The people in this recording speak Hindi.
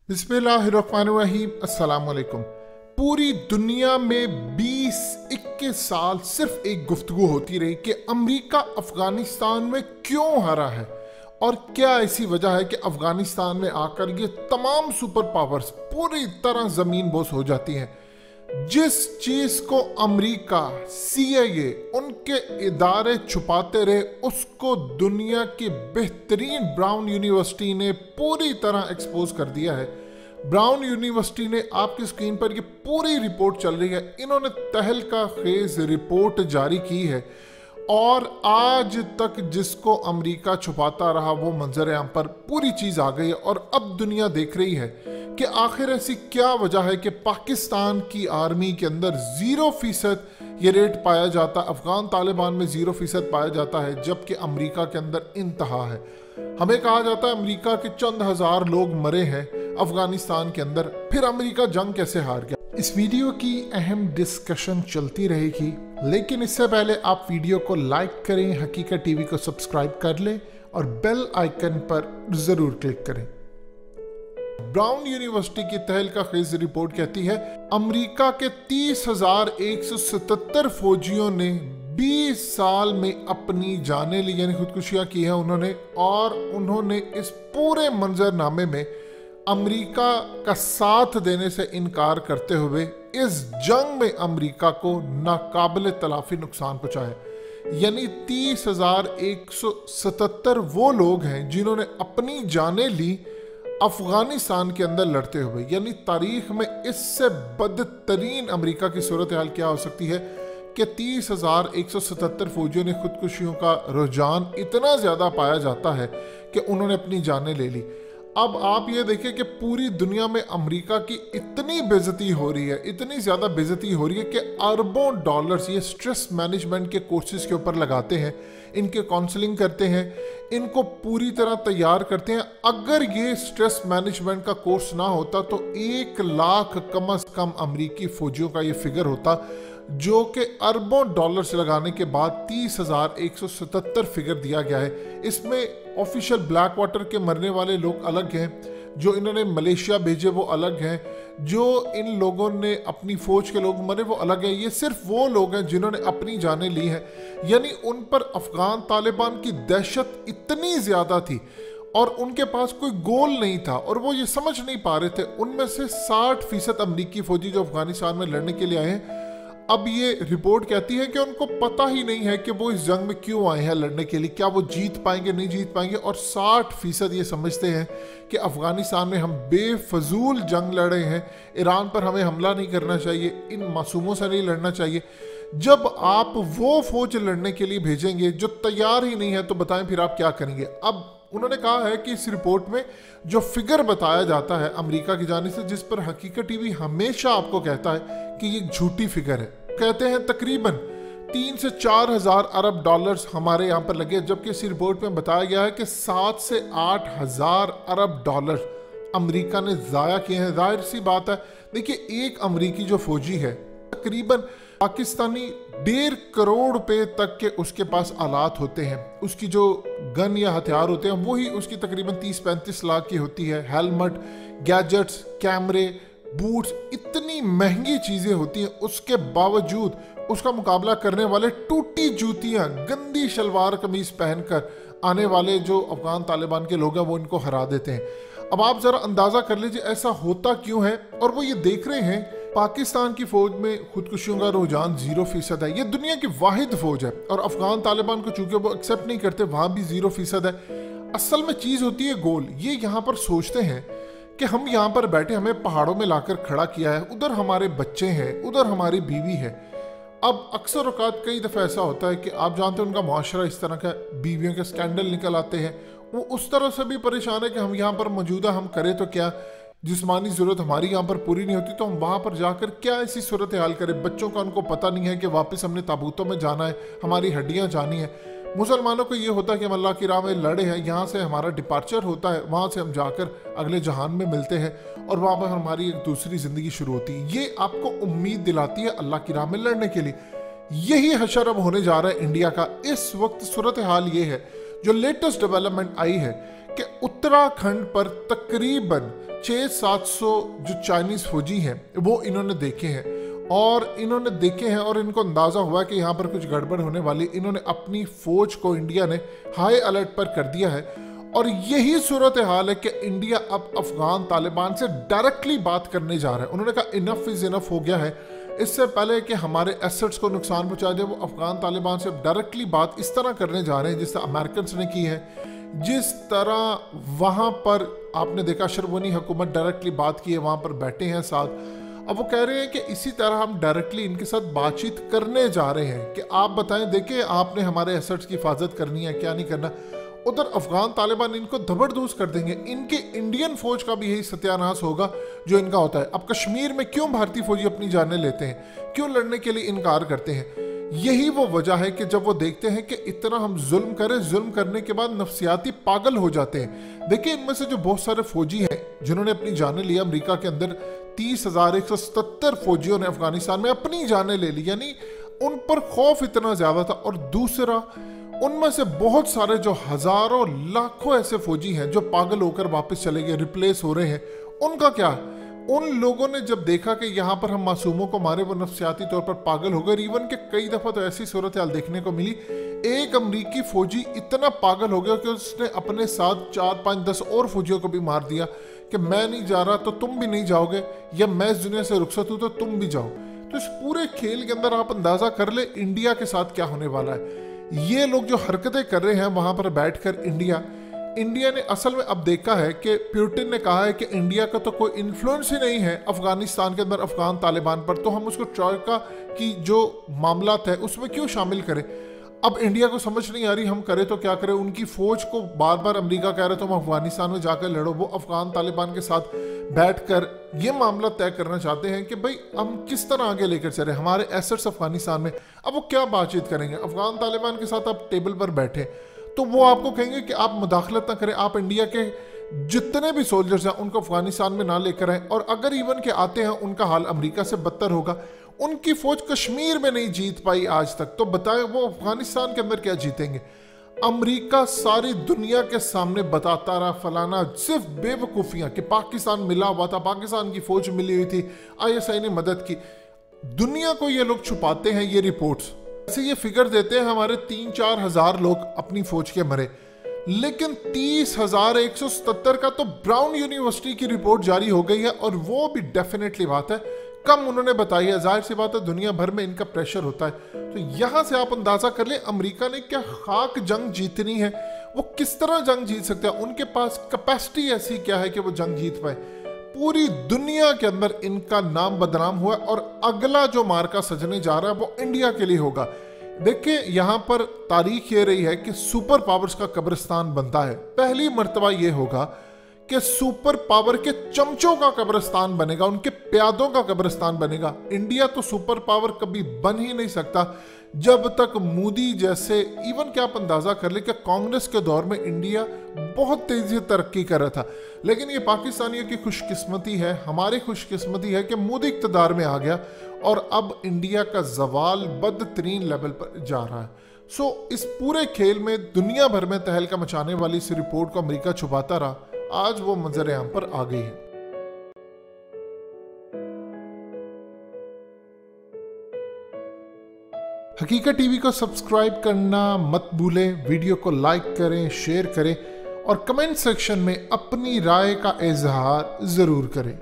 बिस्मिल्लाहिर्रहमानिर्रहीम। अस्सलाम वालेकुम। पूरी दुनिया में 20-21 साल सिर्फ एक गुफ्तगू होती रही कि अमेरिका अफगानिस्तान में क्यों हारा है और क्या ऐसी वजह है कि अफगानिस्तान में आकर ये तमाम सुपर पावर्स पूरी तरह जमीन बोस हो जाती हैं। जिस चीज को अमेरिका CIA उनके इदारे छुपाते रहे उसको दुनिया की बेहतरीन ब्राउन यूनिवर्सिटी ने पूरी तरह एक्सपोज कर दिया है। ब्राउन यूनिवर्सिटी ने आपकी स्क्रीन पर ये पूरी रिपोर्ट चल रही है, इन्होंने तहलका खेज रिपोर्ट जारी की है और आज तक जिसको अमेरिका छुपाता रहा वो मंजर आम पर पूरी चीज आ गई है और अब दुनिया देख रही है कि आखिर ऐसी क्या वजह है कि पाकिस्तान की आर्मी के अंदर 0% ये रेट पाया जाता, अफगान तालिबान में 0% पाया जाता है, जबकि अमेरिका के अंदर इंतहा है। हमें कहा जाता है अमेरिका के चंद हजार लोग मरे हैं अफगानिस्तान के अंदर, फिर अमेरिका जंग कैसे हार गया। इस वीडियो की अहम डिस्कशन चलती रहेगी, लेकिन इससे पहले आप वीडियो को लाइक करें, हकीकत टीवी को सब्सक्राइब कर लें और बेल आइकन पर जरूर क्लिक करें। ब्राउन यूनिवर्सिटी की तहलका खेज रिपोर्ट कहती है अमेरिका के 30,177 फौजियों ने 20 साल में अपनी जानें ली, यानी खुदकुशियां की है उन्होंने, और उन्होंने इस पूरे मंजरनामे में अमेरिका का साथ देने से इनकार करते हुए इस जंग में अमेरिका को नाकाबिले तलाफी नुकसान पहुंचाया। यानी 30,177 वो लोग हैं जिन्होंने अपनी जानें ली अफगानिस्तान के अंदर लड़ते हुए। यानी तारीख में इससे बदतरीन अमेरिका की सूरत हाल क्या हो सकती है कि 30,177 फौजियों ने खुदकुशियों का रुझान इतना ज्यादा पाया जाता है कि उन्होंने अपनी जानें ले ली। अब आप ये देखिए कि पूरी दुनिया में अमेरिका की इतनी बेइज्जती हो रही है, इतनी ज्यादा बेइज्जती हो रही है कि अरबों डॉलर्स ये स्ट्रेस मैनेजमेंट के कोर्सेज के ऊपर लगाते हैं, इनके काउंसलिंग करते हैं, इनको पूरी तरह तैयार करते हैं। अगर ये स्ट्रेस मैनेजमेंट का कोर्स ना होता तो 1 लाख कम अज कम अमेरिकी फौजियों का ये फिगर होता, जो कि अरबों डॉलर्स लगाने के बाद 30,177 फिगर दिया गया है। इसमें ऑफिशियल ब्लैक वाटर के मरने वाले लोग अलग हैं, जो इन्होंने मलेशिया भेजे वो अलग हैं, जो इन लोगों ने अपनी फौज के लोग मरे वो अलग हैं। ये सिर्फ वो लोग हैं जिन्होंने अपनी जानें ली हैं। यानी उन पर अफगान तालिबान की दहशत इतनी ज्यादा थी और उनके पास कोई गोल नहीं था और वो ये समझ नहीं पा रहे थे। उनमें से 60% अमेरिकी फौजी जो अफगानिस्तान में लड़ने के लिए आए हैं, अब ये रिपोर्ट कहती है कि उनको पता ही नहीं है कि वो इस जंग में क्यों आए हैं लड़ने के लिए, क्या वो जीत पाएंगे नहीं जीत पाएंगे। और 60% ये समझते हैं कि अफगानिस्तान में हम बेफजूल जंग लड़ रहे हैं, ईरान पर हमें हमला नहीं करना चाहिए, इन मासूमों से नहीं लड़ना चाहिए। जब आप वो फौज लड़ने के लिए भेजेंगे जो तैयार ही नहीं है तो बताएं फिर आप क्या करेंगे। अब उन्होंने कहा है कि इस रिपोर्ट में जो फिगर बताया जाता है अमेरिका की जानिब से, जिस पर हकीकत टीवी हमेशा आपको कहता है कि ये झूठी फिगर है, कहते हैं तकरीबन 3 से 4 हजार अरब डॉलर्स हमारे यहाँ पर लगे, जबकि इस रिपोर्ट में बताया गया है कि 7 से 8 हजार अरब डॉलर अमेरिका ने जाया किए हैं। जाहिर सी बात है, देखिए एक अमेरिकी जो फौजी है तकरीबन पाकिस्तानी 1.5 करोड़ रुपए तक के उसके पास आलात होते हैं, उसकी जो गन या हथियार होते हैं वही उसकी तकरीबन 30-35 लाख की होती है। हेलमेट, गैजेट्स, कैमरे, बूट्स, इतनी महंगी चीजें होती हैं, उसके बावजूद उसका मुकाबला करने वाले टूटी जूतियां, गंदी शलवार कमीज पहनकर आने वाले जो अफगान तालिबान के लोग हैं वो इनको हरा देते हैं। अब आप जरा अंदाजा कर लीजिए ऐसा होता क्यों है। और वो ये देख रहे हैं पाकिस्तान की फौज में खुदकुशियों का रुझान 0% है, ये दुनिया की वाहिद फौज है, और अफगान तालिबान को चूंकि वो एक्सेप्ट नहीं करते वहां भी 0% है। असल में चीज होती है गोल। ये यहाँ पर सोचते हैं कि हम यहाँ पर बैठे, हमें पहाड़ों में लाकर खड़ा किया है, उधर हमारे बच्चे हैं, उधर हमारी बीवी है। अब अक्सर औकात कई दफ़ा ऐसा होता है कि आप जानते हैं उनका मुआशरा इस तरह का, बीवियों के स्कैंडल निकल आते हैं, वो उस तरह से भी परेशान है कि हम यहाँ पर मौजूदा हम करें तो क्या, जिस्मानी ज़रूरत हमारी यहाँ पर पूरी नहीं होती तो हम वहाँ पर जाकर क्या ऐसी सूरत हाल करें। बच्चों का उनको पता नहीं है कि वापस हमने ताबूतों में जाना है, हमारी हड्डियाँ जानी है। मुसलमानों को ये होता है कि हम अल्लाह की राह में लड़े हैं, यहाँ से हमारा डिपार्चर होता है, वहाँ से हम जाकर अगले जहान में मिलते हैं और वहाँ पर हमारी एक दूसरी ज़िंदगी शुरू होती है। ये आपको उम्मीद दिलाती है अल्लाह की राह में लड़ने के लिए। यही हशर अब होने जा रहा है इंडिया का। इस वक्त सूरत हाल ये है, जो लेटेस्ट डेवलपमेंट आई है कि उत्तराखंड पर तकरीबन 600-700 जो चाइनीज फौजी हैं वो इन्होंने देखे हैं और इनको अंदाजा हुआ कि यहाँ पर कुछ गड़बड़ होने वाली। इन्होंने अपनी फौज को इंडिया ने हाई अलर्ट पर कर दिया है और यही सूरत हाल है कि इंडिया अब अफगान तालिबान से डायरेक्टली बात करने जा रहा है। उन्होंने कहा इनफ इज इनफ हो गया है। इससे पहले कि हमारे एसेट्स को नुकसान पहुंचा दे, वो अफगान तालिबान से डायरेक्टली बात इस तरह करने जा रहे हैं जिस तरह अमेरिकन ने की है, जिस तरह वहां पर आपने देखा अशरफ गनी हुकूमत डायरेक्टली बात की है, वहां पर बैठे हैं साथ। अब वो कह रहे हैं कि इसी तरह हम डायरेक्टली इनके साथ बातचीत करने जा रहे हैं कि आप बताएं, देखिए आपने हमारे एसेट्स की हिफाजत करनी है, क्या नहीं करना। उधर अफगान तालिबान इनको धबरदूस कर देंगे। इनकी इंडियन फौज का भी यही सत्यानाश होगा जो इनका होता है। अब कश्मीर में क्यों भारतीय फौजी अपनी जानें लेते हैं, क्यों लड़ने के लिए इनकार करते हैं? यही वो वजह है कि जब वो देखते हैं कि इतना हम जुल्म करें, जुल्म करने के बाद नफसियाती पागल हो जाते हैं। देखिए इनमें से जो बहुत सारे फौजी हैं जिन्होंने अपनी जानें ली, अमेरिका के अंदर 30,177 फौजियों ने अफगानिस्तान में अपनी जानें ले ली, यानी उन पर खौफ इतना ज्यादा था। और दूसरा, उनमें से बहुत सारे जो हजारों लाखों ऐसे फौजी हैं जो पागल होकर वापस चले गए, रिप्लेस हो रहे हैं, उनका क्या? उन लोगों ने जब देखा कि यहाँ पर हम मासूमों को मारे, वो नफसियाती तौर पर पागल हो गए। इवन के कई दफा तो ऐसी सूरत हाल देखने को मिली, एक अमरीकी फौजी इतना पागल हो गया कि उसने अपने साथ 4, 5, 10 और फौजियों को भी मार दिया कि मैं नहीं जा रहा तो तुम भी नहीं जाओगे, या मैं इस दुनिया से रुखसत हूं तो तुम भी जाओ। तो इस पूरे खेल के अंदर आप अंदाजा कर ले इंडिया के साथ क्या होने वाला है। ये लोग जो हरकतें कर रहे हैं वहां पर बैठकर, इंडिया ने असल में अब देखा है कि पुतिन ने कहा है कि इंडिया का तो कोई इन्फ्लुएंस ही नहीं है अफगानिस्तान के अंदर अफगान तालिबान पर, तो हम उसको ट्रॉयका की जो मामलात है उसमें क्यों शामिल करें। अब इंडिया को समझ नहीं आ रही हम करें तो क्या करें। उनकी फौज को बार बार अमेरिका कह रहे तुम अफगानिस्तान में जाकर लड़ो। वो अफगान तालिबान के साथ बैठकर ये मामला तय करना चाहते हैं कि भाई हम किस तरह आगे लेकर चले हमारे एसेट्स अफगानिस्तान में। अब वो क्या बातचीत करेंगे अफगान तालिबान के साथ? आप टेबल पर बैठे तो वो आपको कहेंगे कि आप मुदाखलत ना करें, आप इंडिया के जितने भी सोल्जर्स हैं उनको अफगानिस्तान में ना लेकर आए, और अगर इवन के आते हैं उनका हाल अमेरिका से बदतर होगा। उनकी फौज कश्मीर में नहीं जीत पाई आज तक, तो बताएं वो अफगानिस्तान के अंदर क्या जीतेंगे। अमेरिका सारी दुनिया के सामने बताता रहा फलाना, सिर्फ बेवकूफियां कि पाकिस्तान मिला हुआ था, पाकिस्तान की फौज मिली हुई थी, ISI ने मदद की। दुनिया को ये लोग छुपाते हैं ये रिपोर्ट्स। ऐसे ये फिगर देते हैं हमारे 3-4 हजार लोग अपनी फौज के मरे, लेकिन 30,177 का तो ब्राउन यूनिवर्सिटी की रिपोर्ट जारी हो गई है, और वो भी डेफिनेटली बात है कम उन्होंने बताई है। जाहिर सी बात है दुनिया भर में इनका प्रेशर होता है। तो यहां से आप अंदाजा कर ले अमेरिका ने क्या खाक जंग जीतनी है, वो किस तरह जंग जीत सकते हैं, उनके पास कैपेसिटी ऐसी क्या है कि वो जंग जीत पाए। पूरी दुनिया के अंदर इनका नाम बदनाम हुआ, और अगला जो मार्का सजने जा रहा है वो इंडिया के लिए होगा। देखिए यहां पर तारीख ये रही है कि सुपर पावर्स का कब्रिस्तान बनता है। पहली मर्तबा ये होगा कि सुपर पावर के चमचों का कब्रिस्तान बनेगा, उनके प्यादों का कब्रिस्तान बनेगा। इंडिया तो सुपर पावर कभी बन ही नहीं सकता जब तक मोदी जैसे, इवन क्या आप अंदाजा कर ले कि कांग्रेस के दौर में इंडिया बहुत तेजी से तरक्की कर रहा था, लेकिन ये पाकिस्तानियों की खुशकिस्मती है, हमारी खुशकिस्मती है कि मोदी इक़्तिदार में आ गया और अब इंडिया का जवाल बदतरीन लेवल पर जा रहा है। सो इस पूरे खेल में दुनिया भर में तहलका मचाने वाली इस रिपोर्ट को अमेरिका छुपाता रहा, आज वो मंजर आम पर आ गई है। हकीकत टीवी को सब्सक्राइब करना मत भूलें, वीडियो को लाइक करें, शेयर करें और कमेंट सेक्शन में अपनी राय का इजहार जरूर करें।